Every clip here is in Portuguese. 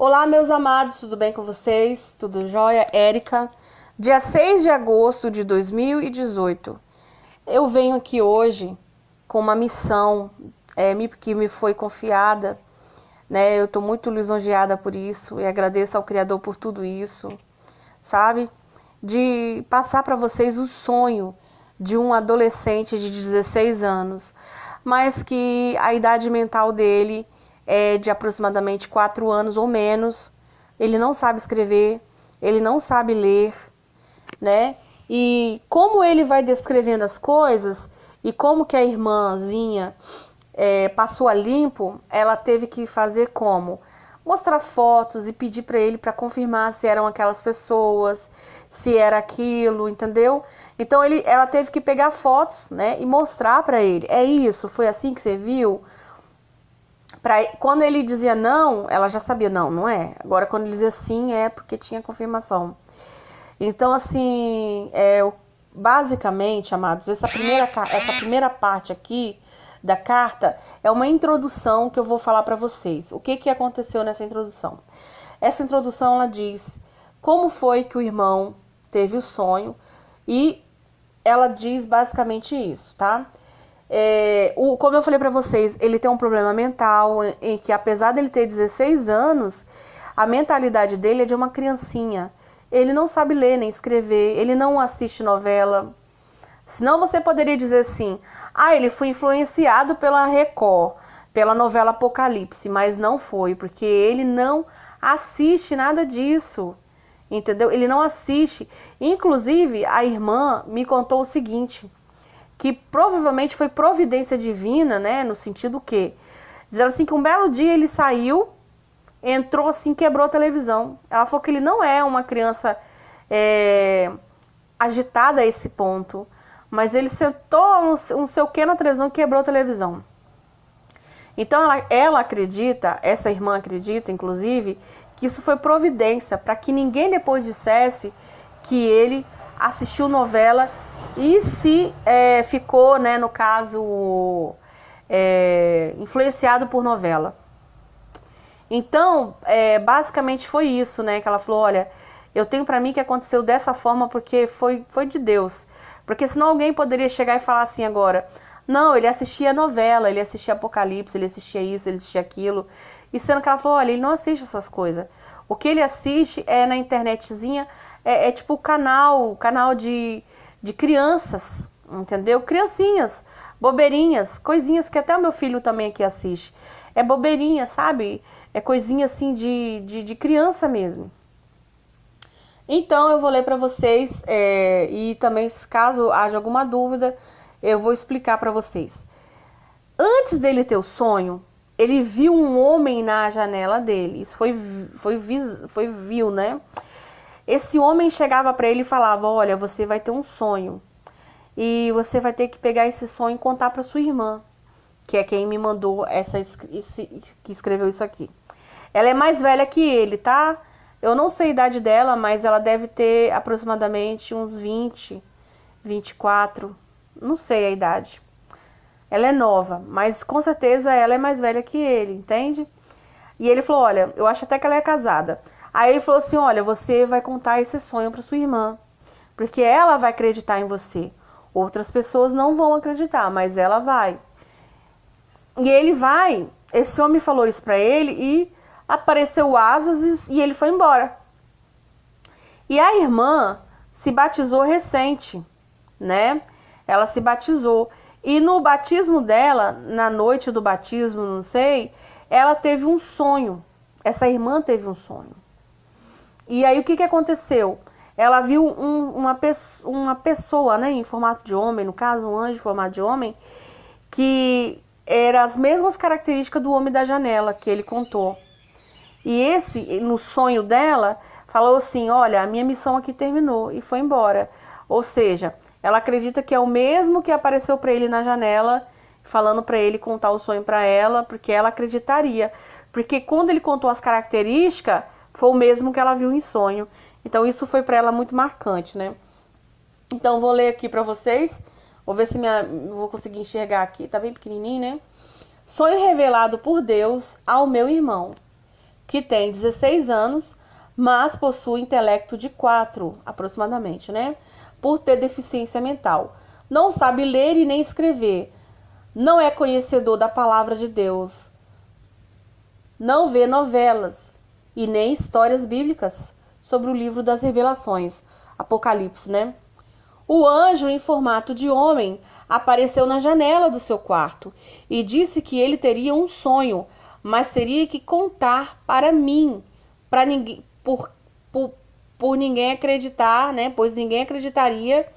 Olá, meus amados, tudo bem com vocês? Tudo jóia? Érica. Dia 6 de agosto de 2018. Eu venho aqui hoje com uma missão que me foi confiada, né? Eu estou muito lisonjeada por isso e agradeço ao Criador por tudo isso, sabe? De passar para vocês o sonho de um adolescente de 16 anos, mas que a idade mental dele é de aproximadamente 4 anos ou menos. Ele não sabe escrever, ele não sabe ler, né? E como ele vai descrevendo as coisas e como que a irmãzinha passou a limpo, ela teve que fazer como? Mostrar fotos e pedir para ele para confirmar se eram aquelas pessoas, se era aquilo, entendeu? Então ela teve que pegar fotos, né, e mostrar para ele. É isso, foi assim que você viu? Quando ele dizia não, ela já sabia, não, não é. Agora quando ele dizia sim, é porque tinha confirmação. Então, assim, basicamente, amados, essa primeira parte aqui da carta é uma introdução que eu vou falar para vocês. O que aconteceu nessa introdução? Essa introdução, ela diz como foi que o irmão teve o sonho e ela diz basicamente isso, tá? Como eu falei para vocês, ele tem um problema mental em que, apesar dele ter 16 anos, a mentalidade dele é de uma criancinha. Ele não sabe ler nem escrever, ele não assiste novela. Senão você poderia dizer assim, ele foi influenciado pela Record, pela novela Apocalipse, mas não foi, porque ele não assiste nada disso, entendeu? Ele não assiste. Inclusive, a irmã me contou o seguinte, que provavelmente foi providência divina, né, no sentido que, dizendo assim que um belo dia ele saiu, entrou assim, quebrou a televisão. Ela falou que ele não é uma criança agitada a esse ponto, mas ele sentou um sei o que na televisão e quebrou a televisão. Então ela acredita, essa irmã acredita, inclusive, que isso foi providência, para que ninguém depois dissesse que ele assistiu novela e se ficou, né, no caso, influenciado por novela. Então, basicamente foi isso, né, que ela falou, olha, eu tenho para mim que aconteceu dessa forma porque foi de Deus. Porque senão alguém poderia chegar e falar assim agora, não, ele assistia novela, ele assistia Apocalipse, ele assistia isso, ele assistia aquilo. E sendo que ela falou, olha, ele não assiste essas coisas. O que ele assiste é na internetzinha, tipo canal de crianças, entendeu? Criancinhas, bobeirinhas, coisinhas que até o meu filho também aqui assiste. É bobeirinha, sabe? É coisinha assim de criança mesmo. Então eu vou ler para vocês e também, caso haja alguma dúvida, eu vou explicar para vocês. Antes dele ter o sonho, ele viu um homem na janela dele. Isso foi viu, né? Esse homem chegava para ele e falava, olha, você vai ter um sonho. E você vai ter que pegar esse sonho e contar para sua irmã, que é quem me mandou que escreveu isso aqui. Ela é mais velha que ele, tá? Eu não sei a idade dela, mas ela deve ter aproximadamente uns 20, 24, não sei a idade. Ela é nova, mas com certeza ela é mais velha que ele, entende? E ele falou, olha, eu acho até que ela é casada. Aí ele falou assim, olha, você vai contar esse sonho para sua irmã, porque ela vai acreditar em você. Outras pessoas não vão acreditar, mas ela vai. E ele vai, esse homem falou isso para ele e apareceu asas e ele foi embora. E a irmã se batizou recente, né? Ela se batizou. E no batismo dela, na noite do batismo, não sei, ela teve um sonho. Essa irmã teve um sonho. E aí o que aconteceu? Ela viu uma pessoa, né, em formato de homem, no caso um anjo em formato de homem, que era as mesmas características do homem da janela que ele contou. E esse, no sonho dela, falou assim, olha, a minha missão aqui terminou e foi embora. Ou seja, ela acredita que é o mesmo que apareceu para ele na janela, falando para ele contar o sonho para ela, porque ela acreditaria. Porque quando ele contou as características, foi o mesmo que ela viu em sonho. Então isso foi para ela muito marcante, né? Então vou ler aqui para vocês. Vou ver se vou conseguir enxergar aqui. Tá bem pequenininho, né? Sonho revelado por Deus ao meu irmão. que tem 16 anos, mas possui intelecto de 4, aproximadamente, né? Por ter deficiência mental. Não sabe ler e nem escrever. Não é conhecedor da palavra de Deus. Não vê novelas e nem histórias bíblicas sobre o livro das Revelações, Apocalipse, né? O anjo, em formato de homem, apareceu na janela do seu quarto e disse que ele teria um sonho, mas teria que contar para mim, para ninguém, por ninguém acreditar, né? Pois ninguém acreditaria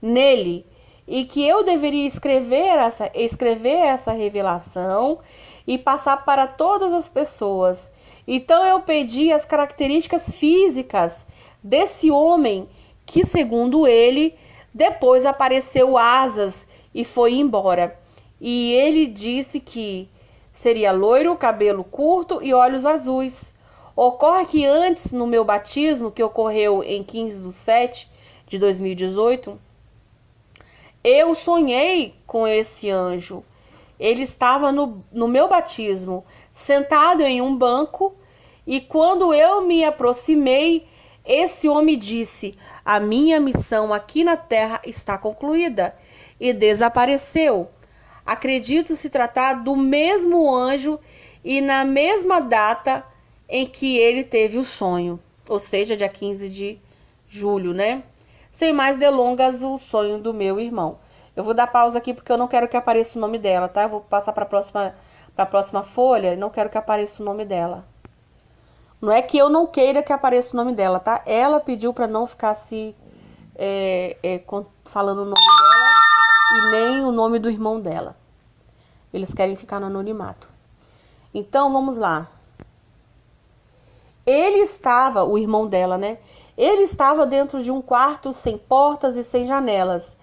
nele, e que eu deveria escrever essa revelação e passar para todas as pessoas. Então eu pedi as características físicas desse homem que, segundo ele, depois apareceu asas e foi embora. E ele disse que seria loiro, cabelo curto e olhos azuis. Ocorre que antes, no meu batismo, que ocorreu em 15/7 de 2018, eu sonhei com esse anjo. Ele estava no meu batismo, sentado em um banco, e quando eu me aproximei, esse homem disse: a minha missão aqui na terra está concluída, e desapareceu. Acredito se tratar do mesmo anjo e na mesma data em que ele teve o sonho, ou seja, dia 15 de julho, né? Sem mais delongas, o sonho do meu irmão. Eu vou dar pausa aqui porque eu não quero que apareça o nome dela, tá? Eu vou passar para a próxima folha e não quero que apareça o nome dela. Não é que eu não queira que apareça o nome dela, tá? Ela pediu para não ficar falando o nome dela e nem o nome do irmão dela. Eles querem ficar no anonimato. Então, vamos lá. O irmão dela, né? Ele estava dentro de um quarto sem portas e sem janelas,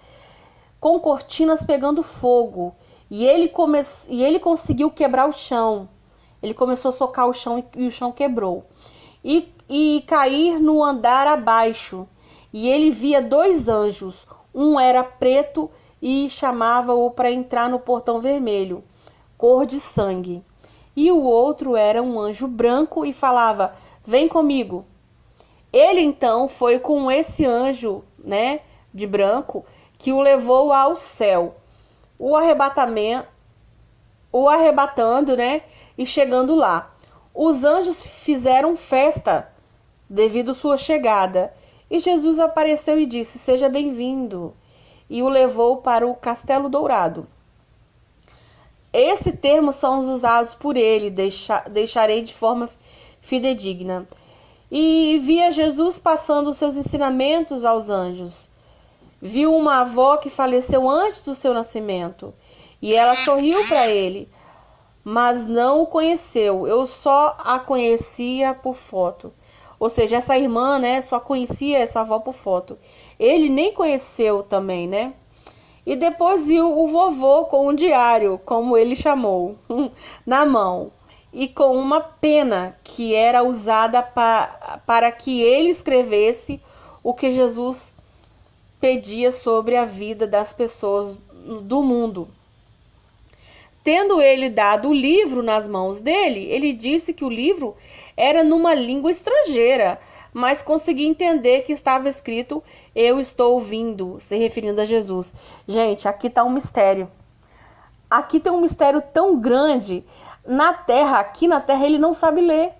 com cortinas pegando fogo. E ele conseguiu quebrar o chão. Ele começou a socar o chão e o chão quebrou. E cair no andar abaixo. E ele via 2 anjos. Um era preto e chamava-o para entrar no portão vermelho, cor de sangue. E o outro era um anjo branco e falava: vem comigo. Ele então foi com esse anjo, né, de branco, que o levou ao céu, o arrebatando, né, e chegando lá. Os anjos fizeram festa devido à sua chegada, e Jesus apareceu e disse: seja bem-vindo, e o levou para o Castelo Dourado. Esses termos são usados por ele, deixarei de forma fidedigna. E via Jesus passando os seus ensinamentos aos anjos. Viu uma avó que faleceu antes do seu nascimento, e ela sorriu para ele, mas não o conheceu. Eu só a conhecia por foto. Ou seja, essa irmã, né, só conhecia essa avó por foto. Ele nem conheceu também, né? E depois viu o vovô com um diário, como ele chamou, na mão, e com uma pena que era usada para que ele escrevesse o que Jesus pedia sobre a vida das pessoas do mundo. Tendo ele dado o livro nas mãos dele, ele disse que o livro era numa língua estrangeira, mas consegui entender que estava escrito: eu estou ouvindo, se referindo a Jesus. Gente, aqui está um mistério. Aqui tem um mistério tão grande. Aqui na terra, ele não sabe ler.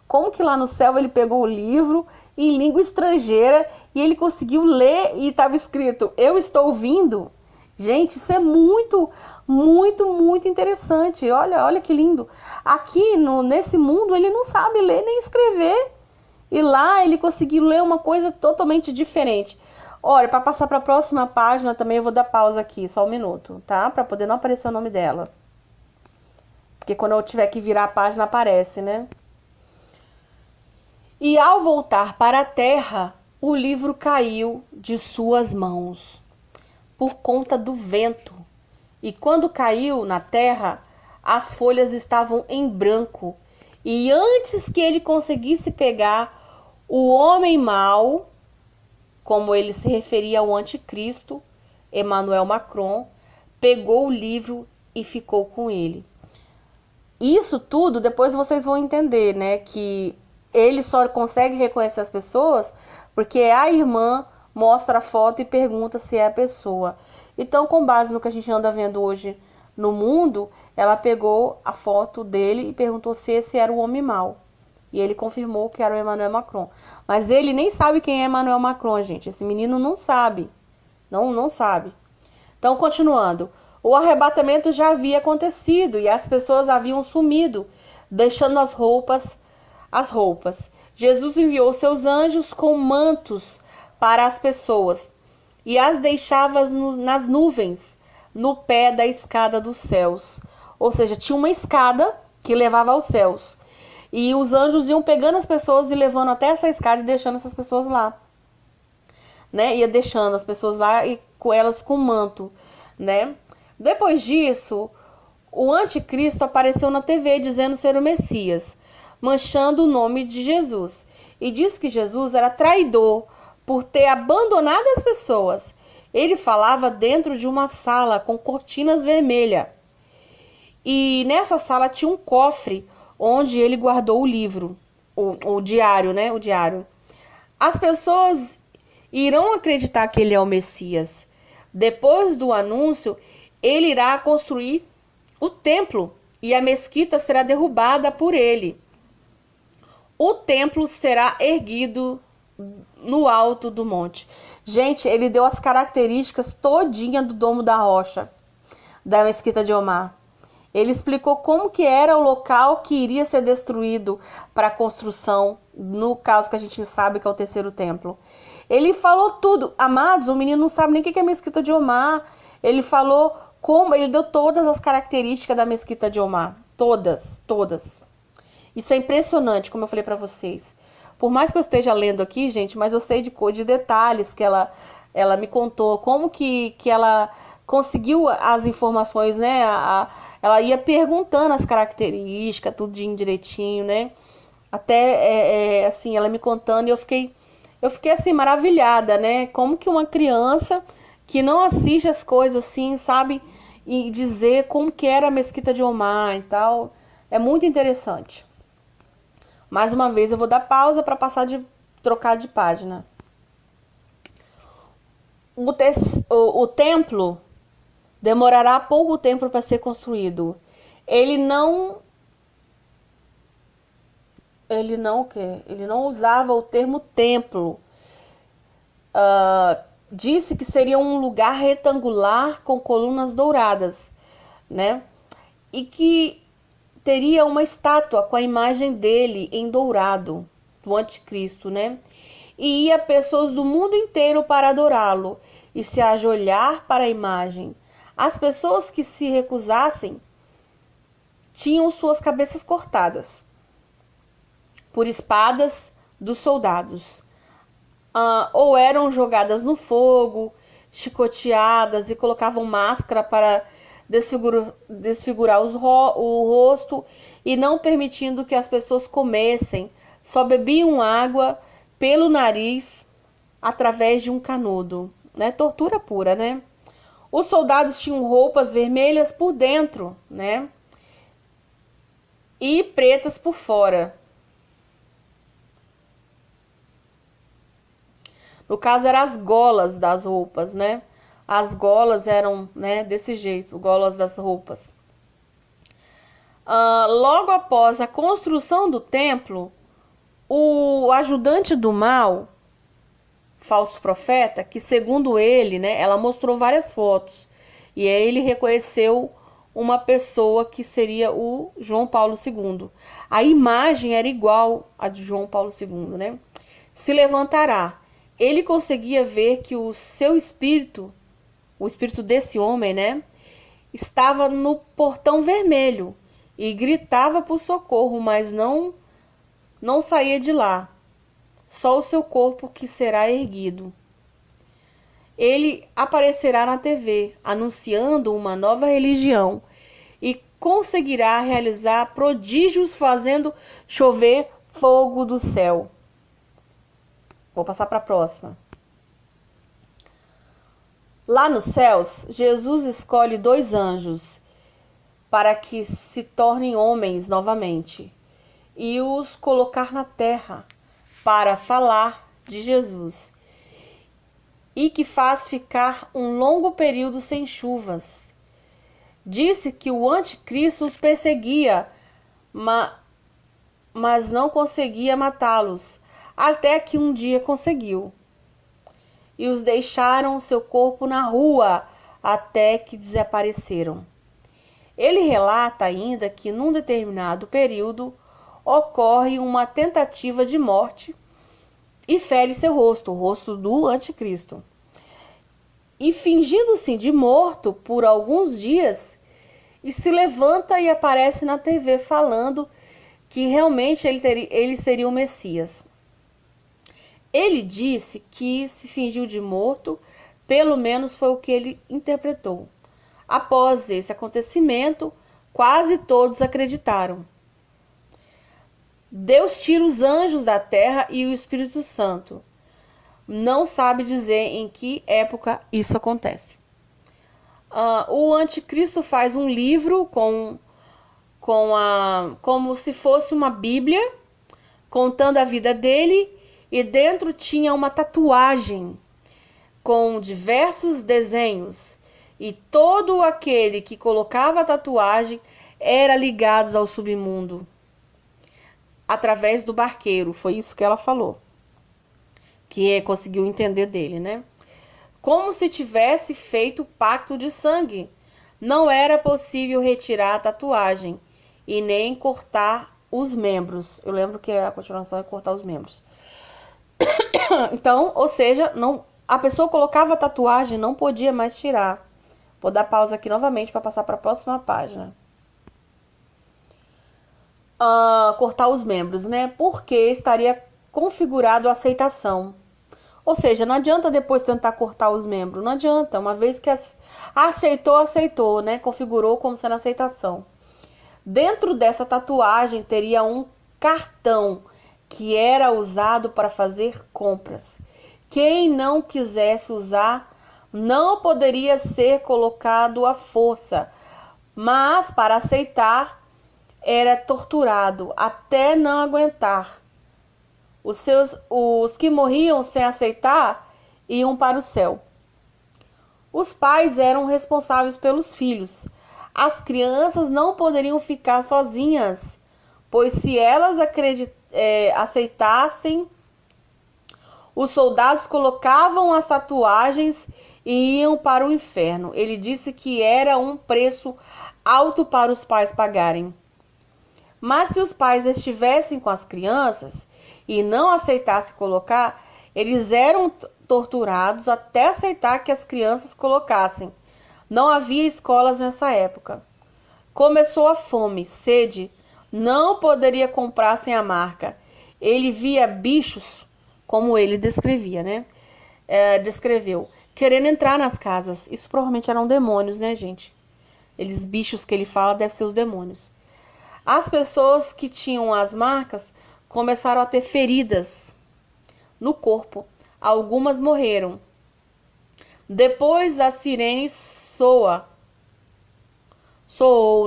Como que lá no céu ele pegou o livro em língua estrangeira e ele conseguiu ler e estava escrito: eu estou ouvindo? Gente, isso é muito, muito, muito interessante. Olha que lindo. Aqui nesse mundo ele não sabe ler nem escrever. E lá ele conseguiu ler uma coisa totalmente diferente. Olha, para passar para a próxima página também eu vou dar pausa aqui, só um minuto, tá? Para poder não aparecer o nome dela. Porque quando eu tiver que virar a página aparece, né? E ao voltar para a terra, o livro caiu de suas mãos por conta do vento. E quando caiu na terra, as folhas estavam em branco. E antes que ele conseguisse pegar, o homem mau, como ele se referia ao anticristo, Emmanuel Macron, pegou o livro e ficou com ele. Isso tudo, depois vocês vão entender, né? Que ele só consegue reconhecer as pessoas porque a irmã mostra a foto e pergunta se é a pessoa. Então, com base no que a gente anda vendo hoje no mundo, ela pegou a foto dele e perguntou se esse era o homem mau. E ele confirmou que era o Emmanuel Macron. Mas ele nem sabe quem é Emmanuel Macron, gente. Esse menino não sabe. Não sabe. Então, continuando. O arrebatamento já havia acontecido e as pessoas haviam sumido, deixando as roupas. Jesus enviou seus anjos com mantos para as pessoas e as deixava nas nuvens, no pé da escada dos céus. Ou seja, tinha uma escada que levava aos céus. E os anjos iam pegando as pessoas e levando até essa escada e deixando essas pessoas lá. Né? Ia deixando as pessoas lá e com elas com manto, né? Depois disso, o anticristo apareceu na TV dizendo ser o Messias, manchando o nome de Jesus. E disse que Jesus era traidor por ter abandonado as pessoas. Ele falava dentro de uma sala com cortinas vermelhas. E nessa sala tinha um cofre onde ele guardou o livro, o diário, né? O diário. As pessoas irão acreditar que ele é o Messias. Depois do anúncio, ele irá construir o templo e a mesquita será derrubada por ele. O templo será erguido no alto do monte. Gente, ele deu as características todinha do Domo da Rocha, da mesquita de Omar. Ele explicou como que era o local que iria ser destruído para a construção, no caso que a gente sabe que é o terceiro templo. Ele falou tudo. Amados, o menino não sabe nem o que é a mesquita de Omar. Ele falou como, ele deu todas as características da mesquita de Omar. Todas. Isso é impressionante, como eu falei para vocês. Por mais que eu esteja lendo aqui, gente, mas eu sei de detalhes que ela me contou, como que ela conseguiu as informações, né? Ela ia perguntando as características, tudo direitinho, né? Até, assim, ela me contando e eu fiquei assim, maravilhada, né? Como que uma criança que não assiste as coisas assim, sabe? E dizer como que era a mesquita de Omar e tal. É muito interessante. Mais uma vez eu vou dar pausa para trocar de página. O templo demorará pouco tempo para ser construído. Ele não usava o termo templo. Disse que seria um lugar retangular com colunas douradas, né? E que teria uma estátua com a imagem dele em dourado, do anticristo, né? E ia pessoas do mundo inteiro para adorá-lo e se ajoelhar para a imagem. As pessoas que se recusassem tinham suas cabeças cortadas por espadas dos soldados. Ou eram jogadas no fogo, chicoteadas e colocavam máscara para desfigurar o rosto e não permitindo que as pessoas comessem, só bebiam água pelo nariz através de um canudo, né? Tortura pura, né? Os soldados tinham roupas vermelhas por dentro, né? E pretas por fora. No caso, eram as golas das roupas, né? As golas eram, né, desse jeito, golas das roupas. Logo após a construção do templo, o ajudante do mal, falso profeta, que segundo ele, né, ela mostrou várias fotos, e aí ele reconheceu uma pessoa que seria o João Paulo II. A imagem era igual a de João Paulo II, né? Se levantará. Ele conseguia ver que o seu espírito, o espírito desse homem, né, estava no portão vermelho e gritava por socorro, mas não saía de lá. Só o seu corpo que será erguido. Ele aparecerá na TV, anunciando uma nova religião e conseguirá realizar prodígios fazendo chover fogo do céu. Vou passar para a próxima. Lá nos céus, Jesus escolhe 2 anjos para que se tornem homens novamente, e os colocar na terra para falar de Jesus, e que faz ficar um longo período sem chuvas. Disse que o anticristo os perseguia, mas não conseguia matá-los, até que um dia conseguiu. E os deixaram seu corpo na rua, até que desapareceram. Ele relata ainda que num determinado período ocorre uma tentativa de morte e fere seu rosto, o rosto do anticristo. E fingindo-se de morto por alguns dias, e se levanta e aparece na TV falando que realmente ele seria o Messias. Ele disse que se fingiu de morto, pelo menos foi o que ele interpretou. Após esse acontecimento, quase todos acreditaram. Deus tira os anjos da terra e o Espírito Santo. Não sabe dizer em que época isso acontece. O anticristo faz um livro como se fosse uma Bíblia, contando a vida dele, e dentro tinha uma tatuagem com diversos desenhos, e todo aquele que colocava a tatuagem era ligado ao submundo através do barqueiro. Foi isso que ela falou, que conseguiu entender dele, né? Como se tivesse feito pacto de sangue. Não era possível retirar a tatuagem e nem cortar os membros. Eu lembro que a continuação é cortar os membros. Então, ou seja, a pessoa colocava a tatuagem, não podia mais tirar. Vou dar pausa aqui novamente para passar para a próxima página. Cortar os membros, né? Porque estaria configurado a aceitação. Ou seja, não adianta depois tentar cortar os membros. Não adianta. Uma vez que aceitou, né? Configurou como sendo aceitação. Dentro dessa tatuagem teria um cartão que era usado para fazer compras. Quem não quisesse usar não poderia ser colocado à força, mas para aceitar era torturado até não aguentar. Os que morriam sem aceitar iam para o céu. Os pais eram responsáveis pelos filhos. As crianças não poderiam ficar sozinhas, pois se elas aceitassem, os soldados colocavam as tatuagens e iam para o inferno. Ele disse que era um preço alto para os pais pagarem. Mas se os pais estivessem com as crianças e não aceitassem colocar, eles eram torturados até aceitar que as crianças colocassem. Não havia escolas nessa época. Começou a fome, sede, não poderia comprar sem a marca. Ele via bichos, como ele descrevia, né? Descreveu, querendo entrar nas casas. Isso provavelmente eram demônios, né, gente? Eles bichos que ele fala devem ser os demônios. As pessoas que tinham as marcas começaram a ter feridas no corpo. Algumas morreram. Depois a sirene soou,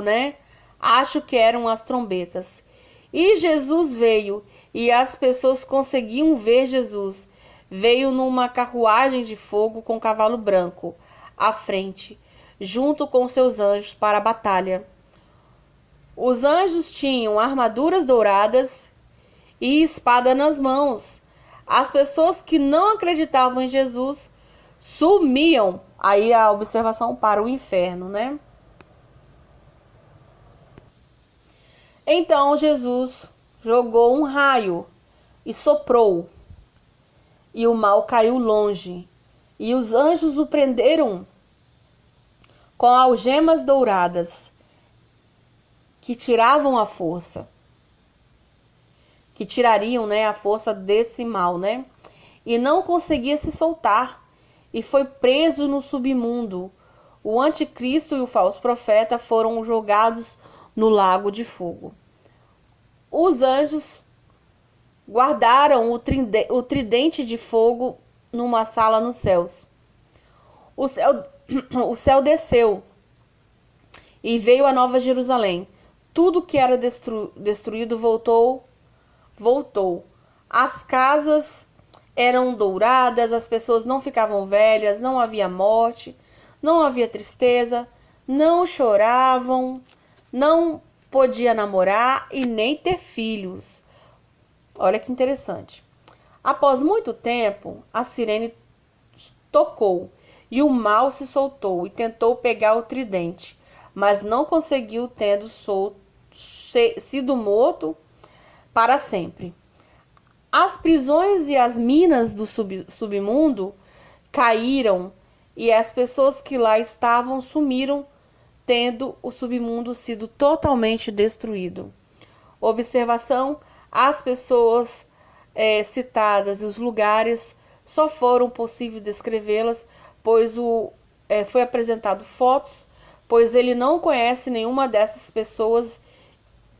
né? Acho que eram as trombetas. E Jesus veio, e as pessoas conseguiam ver Jesus. Veio numa carruagem de fogo com cavalo branco à frente, junto com seus anjos para a batalha. Os anjos tinham armaduras douradas e espada nas mãos. As pessoas que não acreditavam em Jesus sumiam. Aí a observação para o inferno, né? Então Jesus jogou um raio e soprou, e o mal caiu longe, e os anjos o prenderam com algemas douradas, que tiravam a força, que tirariam, né, a força desse mal, né? E não conseguia se soltar, e foi preso no submundo. O anticristo e o falso profeta foram jogados no lago de fogo. Os anjos guardaram o tridente de fogo numa sala nos céus. O céu desceu e veio a Nova Jerusalém. Tudo que era destruído voltou. As casas eram douradas, as pessoas não ficavam velhas, não havia morte, não havia tristeza, não choravam, não podia namorar e nem ter filhos. Olha que interessante. Após muito tempo, a sirene tocou e o mal se soltou e tentou pegar o tridente, mas não conseguiu, tendo sido morto para sempre. As prisões e as minas do submundo caíram e as pessoas que lá estavam sumiram, tendo o submundo sido totalmente destruído. Observação: as pessoas citadas e os lugares só foram possível descrevê-las, pois foi apresentado fotos, pois ele não conhece nenhuma dessas pessoas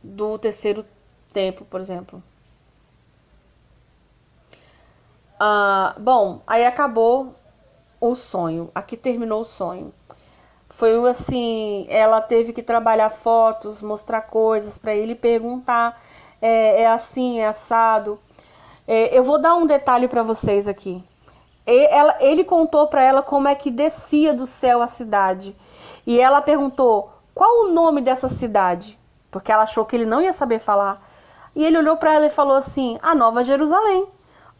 do terceiro templo, por exemplo. Bom, aí acabou o sonho. Aqui terminou o sonho. Foi assim, ela teve que trabalhar fotos, mostrar coisas para ele, perguntar, é assim, é assado. Eu vou dar um detalhe para vocês aqui. Ele contou para ela como é que descia do céu a cidade. E ela perguntou, qual o nome dessa cidade? Porque ela achou que ele não ia saber falar. E ele olhou para ela e falou assim, a Nova Jerusalém.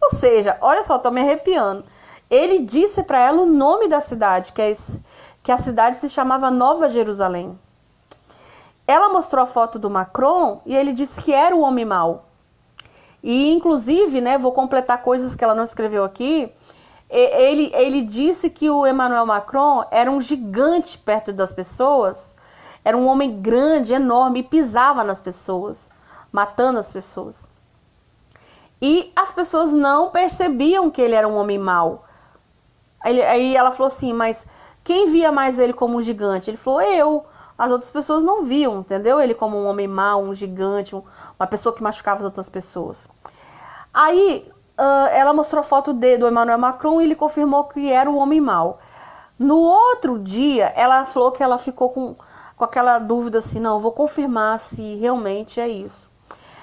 Ou seja, olha só, tô me arrepiando. Ele disse para ela o nome da cidade, que a cidade se chamava Nova Jerusalém. Ela mostrou a foto do Macron e ele disse que era o homem mau. E inclusive, né, vou completar coisas que ela não escreveu aqui, ele disse que o Emmanuel Macron era um gigante perto das pessoas, era um homem grande, enorme, e pisava nas pessoas, matando as pessoas. E as pessoas não percebiam que ele era um homem mau. Aí ela falou assim, mas quem via mais ele como um gigante? Ele falou, eu. As outras pessoas não viam, entendeu? Ele como um homem mau, um gigante, uma pessoa que machucava as outras pessoas. Aí ela mostrou a foto do Emmanuel Macron e ele confirmou que era o homem mau. No outro dia, ela falou que ela ficou com aquela dúvida assim, não, vou confirmar se realmente é isso.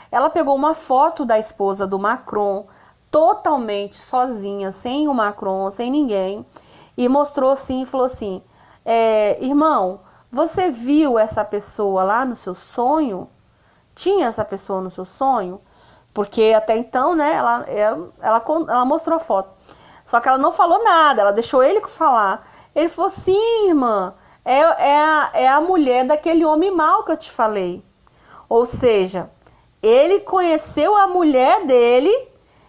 Ela pegou uma foto da esposa do Macron, totalmente sozinha, sem o Macron, sem ninguém, e mostrou assim e falou assim, irmão, você viu essa pessoa lá no seu sonho? Tinha essa pessoa no seu sonho? Porque até então, né, ela mostrou a foto. Só que ela não falou nada, ela deixou ele falar. Ele falou, sim, irmã, é a mulher daquele homem mau que eu te falei. Ou seja, ele conheceu a mulher dele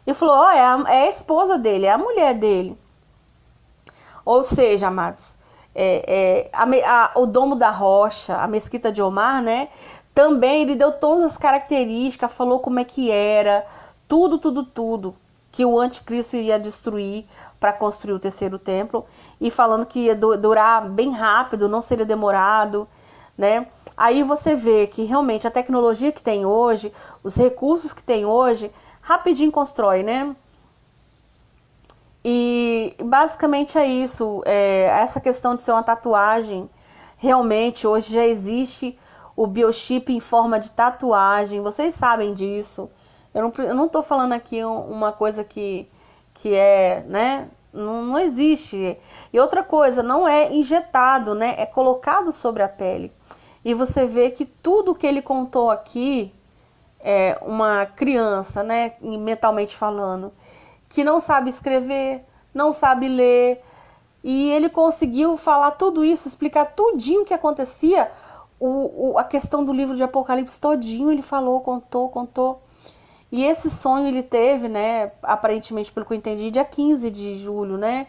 e falou, é a esposa dele, é a mulher dele. Ou seja, amados, o Domo da Rocha, a Mesquita de Omar, né? Também ele deu todas as características, falou como é que era, tudo que o anticristo iria destruir para construir o terceiro templo, e falando que ia durar bem rápido, não seria demorado, né? Aí você vê que realmente a tecnologia que tem hoje, os recursos que tem hoje, rapidinho constrói, né? E basicamente é isso, essa questão de ser uma tatuagem, realmente hoje já existe o biochip em forma de tatuagem, vocês sabem disso. Eu não tô falando aqui uma coisa que é, né, não existe. E outra coisa, não é injetado, né, é colocado sobre a pele. E você vê que tudo que ele contou aqui, uma criança, né, mentalmente falando, que não sabe escrever, não sabe ler, e ele conseguiu falar tudo isso, explicar tudinho o que acontecia, a questão do livro de Apocalipse todinho ele falou, contou. E esse sonho ele teve, né, aparentemente, pelo que eu entendi, dia 15 de julho, né,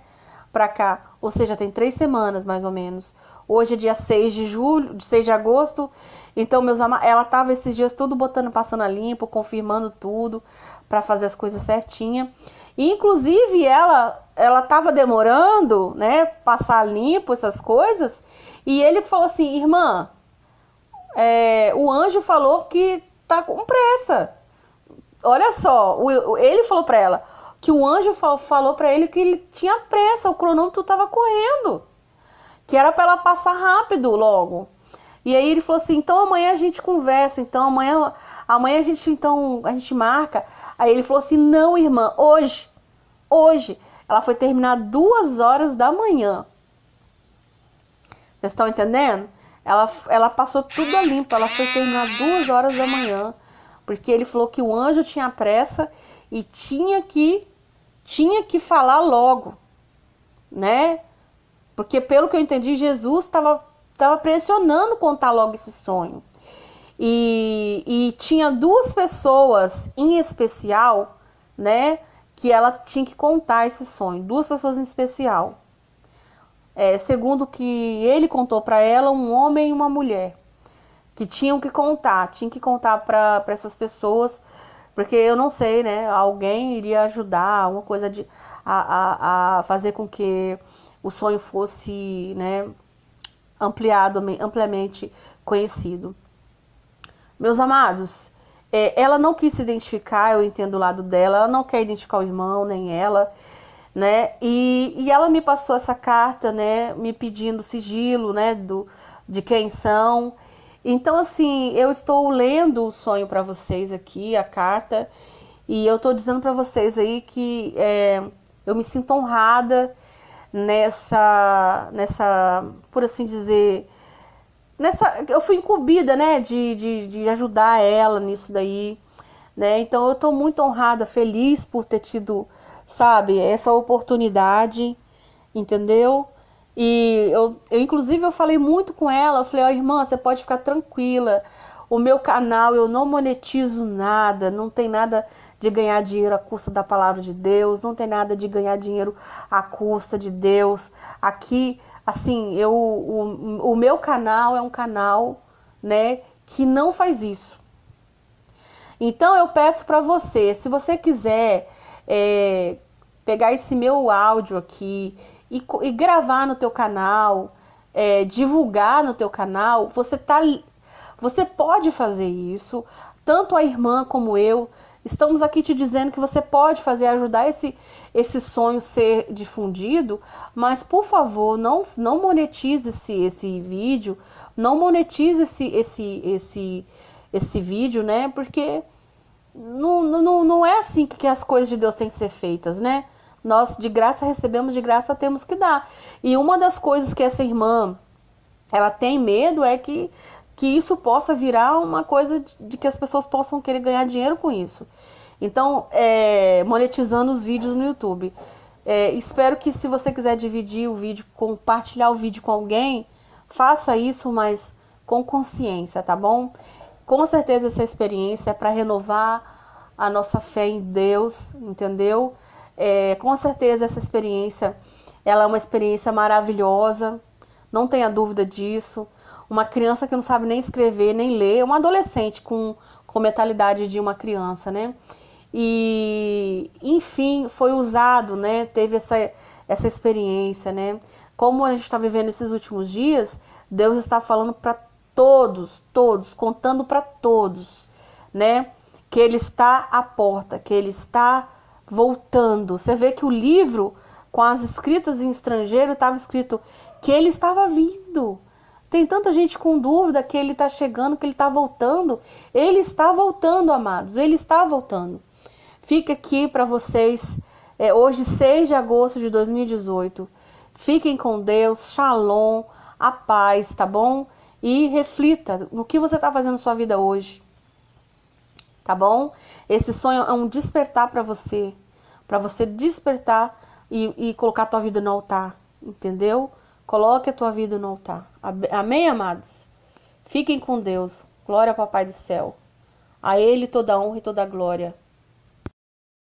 pra cá, ou seja, tem 3 semanas mais ou menos. Hoje é dia 6 de agosto, então ela tava esses dias tudo passando a limpo, confirmando tudo, para fazer as coisas certinha. E, inclusive, ela tava demorando, né, passar limpo essas coisas, e ele falou assim, irmã, o anjo falou que tá com pressa. Olha só, ele falou para ela que o anjo falou para ele que ele tinha pressa, o cronômetro estava correndo, que era para ela passar rápido logo. E aí ele falou assim, então amanhã a gente conversa, então amanhã a gente marca. Aí ele falou assim, não, irmã, hoje. Ela foi terminar 2 horas da manhã. Vocês estão entendendo? Ela passou tudo a limpo, ela foi terminar 2 horas da manhã. Porque ele falou que o anjo tinha pressa e tinha que falar logo, né? Porque pelo que eu entendi, Jesus estava pressionando contar logo esse sonho. E tinha 2 pessoas em especial, né? Que ela tinha que contar esse sonho. 2 pessoas em especial. Segundo o que ele contou para ela, um homem e uma mulher. Que tinham que contar. Tinha que contar para essas pessoas. Porque eu não sei, né? Alguém iria ajudar, uma coisa a fazer com que o sonho fosse, né, ampliamente conhecido. Meus amados, ela não quis se identificar, eu entendo o lado dela, ela não quer identificar o irmão, nem ela, né? E ela me passou essa carta, né, me pedindo sigilo, né, de quem são. Então, assim, eu estou lendo o sonho para vocês aqui, a carta, e eu estou dizendo para vocês aí que eu me sinto honrada nessa, por assim dizer, eu fui incumbida, né, de ajudar ela nisso daí, né? Então eu tô muito honrada, feliz por ter tido, sabe, essa oportunidade, entendeu? E inclusive eu falei muito com ela, eu falei, ó, irmã, você pode ficar tranquila. O meu canal eu não monetizo nada, não tem nada de ganhar dinheiro à custa da palavra de Deus, não tem nada de ganhar dinheiro à custa de Deus. Aqui, assim, o meu canal é um canal, né, que não faz isso. Então eu peço para você, se você quiser pegar esse meu áudio aqui e gravar no teu canal, divulgar no teu canal, você pode fazer isso. Tanto a irmã como eu estamos aqui te dizendo que você pode fazer, ajudar esse sonho ser difundido, mas por favor, não monetize esse vídeo, não monetize esse vídeo, né? Porque não é assim que as coisas de Deus têm que ser feitas, né? Nós de graça recebemos, de graça temos que dar. E uma das coisas que essa irmã ela tem medo é que isso possa virar uma coisa de que as pessoas possam querer ganhar dinheiro com isso. Então, monetizando os vídeos no YouTube. Espero que se você quiser dividir o vídeo, compartilhar o vídeo com alguém, faça isso, mas com consciência, tá bom? Com certeza essa experiência é para renovar a nossa fé em Deus, entendeu? Com certeza essa experiência, ela é uma experiência maravilhosa, não tenha dúvida disso. Uma criança que não sabe nem escrever, nem ler, uma adolescente com mentalidade de uma criança, né? E, enfim, foi usado, né? Teve essa experiência, né? Como a gente está vivendo esses últimos dias, Deus está falando para todos, contando para todos, né? Que Ele está à porta, que Ele está voltando. Você vê que o livro, com as escritas em estrangeiro, estava escrito que Ele estava vindo. Tem tanta gente com dúvida que Ele está chegando, que Ele está voltando. Ele está voltando, amados, Ele está voltando. Fica aqui para vocês, hoje 6 de agosto de 2018. Fiquem com Deus, shalom, a paz, tá bom? E reflita no que você está fazendo na sua vida hoje, tá bom? Esse sonho é um despertar para você despertar e colocar a tua vida no altar, entendeu? Coloque a tua vida no altar. Amém, amados? Fiquem com Deus. Glória ao Papai do céu. A Ele toda a honra e toda a glória.